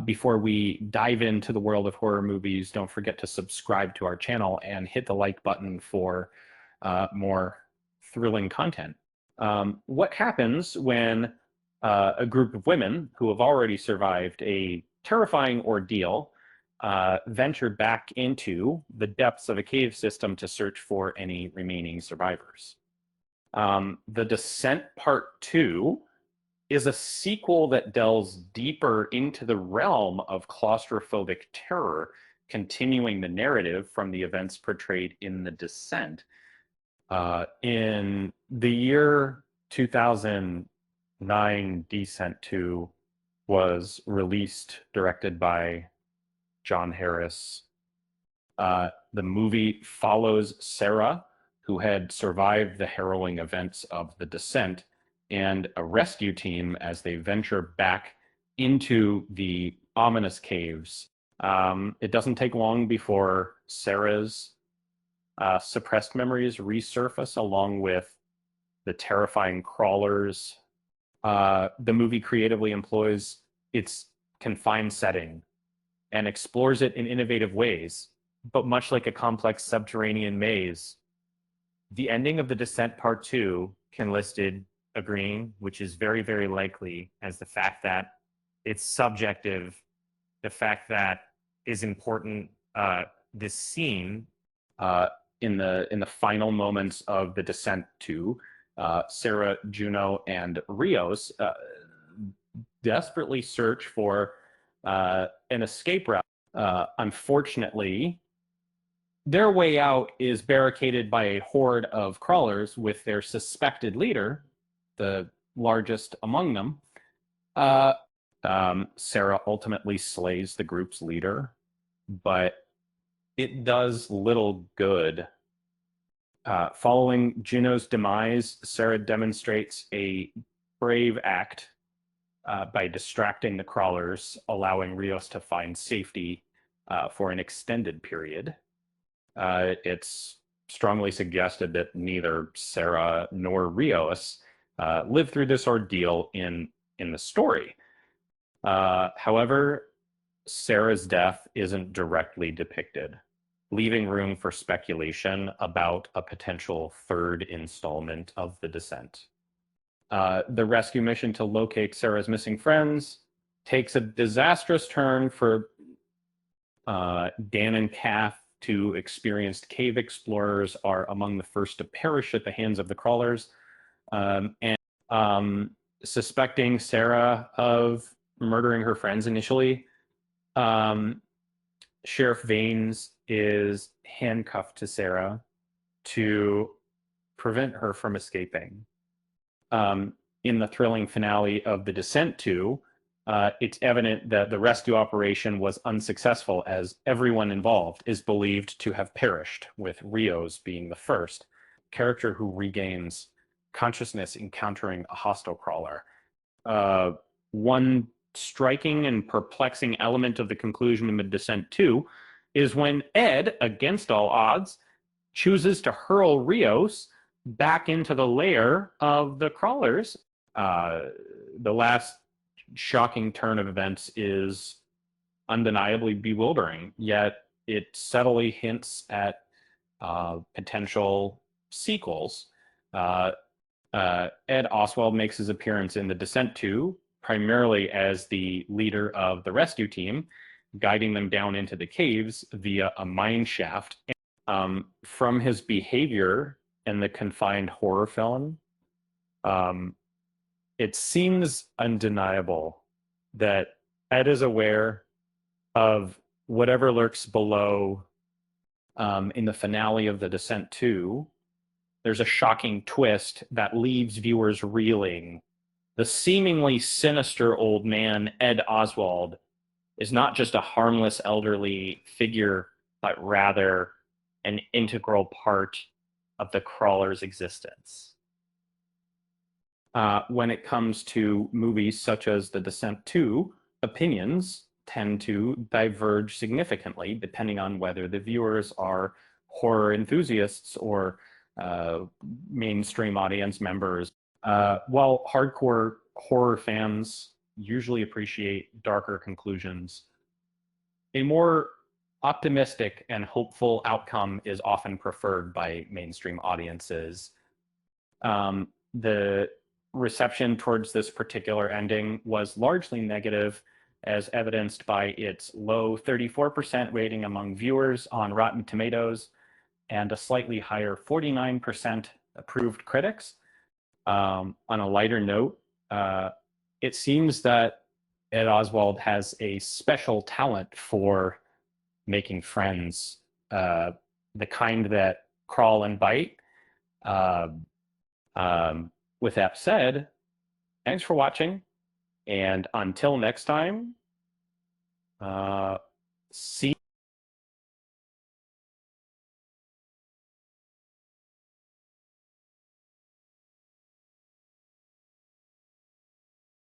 Before we dive into the world of horror movies, don't forget to subscribe to our channel and hit the like button for more thrilling content. What happens when a group of women who have already survived a terrifying ordeal venture back into the depths of a cave system to search for any remaining survivors? The Descent Part 2 is a sequel that delves deeper into the realm of claustrophobic terror, continuing the narrative from the events portrayed in The Descent. In the year 2009, Descent 2 was released, directed by John Harris. The movie follows Sarah, who had survived the harrowing events of The Descent, and a rescue team as they venture back into the ominous caves. It doesn't take long before Sarah's suppressed memories resurface along with the terrifying crawlers. The movie creatively employs its confined setting and explores it in innovative ways, but much like a complex subterranean maze, the ending of The Descent Part 2 can listed agreeing, which is very, very likely, as the fact that it's subjective, the fact that is important. This scene in the final moments of The Descent 2, Sarah, Juno, and Rios desperately search for an escape route. Unfortunately, their way out is barricaded by a horde of crawlers with their suspected leader, the largest among them. Sarah ultimately slays the group's leader, but it does little good. Following Juno's demise, Sarah demonstrates a brave act by distracting the crawlers, allowing Rios to find safety for an extended period. It's strongly suggested that neither Sarah nor Rios lived through this ordeal in the story. However, Sarah's death isn't directly depicted, leaving room for speculation about a potential third installment of The Descent. The rescue mission to locate Sarah's missing friends takes a disastrous turn for Dan and Kath. Two experienced cave explorers are among the first to perish at the hands of the crawlers. And suspecting Sarah of murdering her friends initially, Sheriff Vanes is handcuffed to Sarah to prevent her from escaping. In the thrilling finale of The Descent 2, it's evident that the rescue operation was unsuccessful as everyone involved is believed to have perished, with Rios being the first character who regains consciousness encountering a hostile crawler. One striking and perplexing element of the conclusion of The Descent 2 is when Ed, against all odds, chooses to hurl Rios back into the lair of the crawlers. The last shocking turn of events is undeniably bewildering, yet it subtly hints at potential sequels. Ed Oswald makes his appearance in The Descent 2, primarily as the leader of the rescue team, guiding them down into the caves via a mine shaft. From his behavior in the confined horror film, it seems undeniable that Ed is aware of whatever lurks below. In the finale of The Descent 2, there's a shocking twist that leaves viewers reeling. The seemingly sinister old man, Ed Oswald, is not just a harmless elderly figure, but rather an integral part of the crawler's existence. When it comes to movies such as The Descent 2, opinions tend to diverge significantly depending on whether the viewers are horror enthusiasts or mainstream audience members. While hardcore horror fans usually appreciate darker conclusions. A more optimistic and hopeful outcome is often preferred by mainstream audiences. The reception towards this particular ending was largely negative, as evidenced by its low 34% rating among viewers on Rotten Tomatoes and a slightly higher 49% approved critics. On a lighter note, it seems that Ed Oswald has a special talent for making friends, the kind that crawl and bite. Uh, with that said, thanks for watching, and until next time, see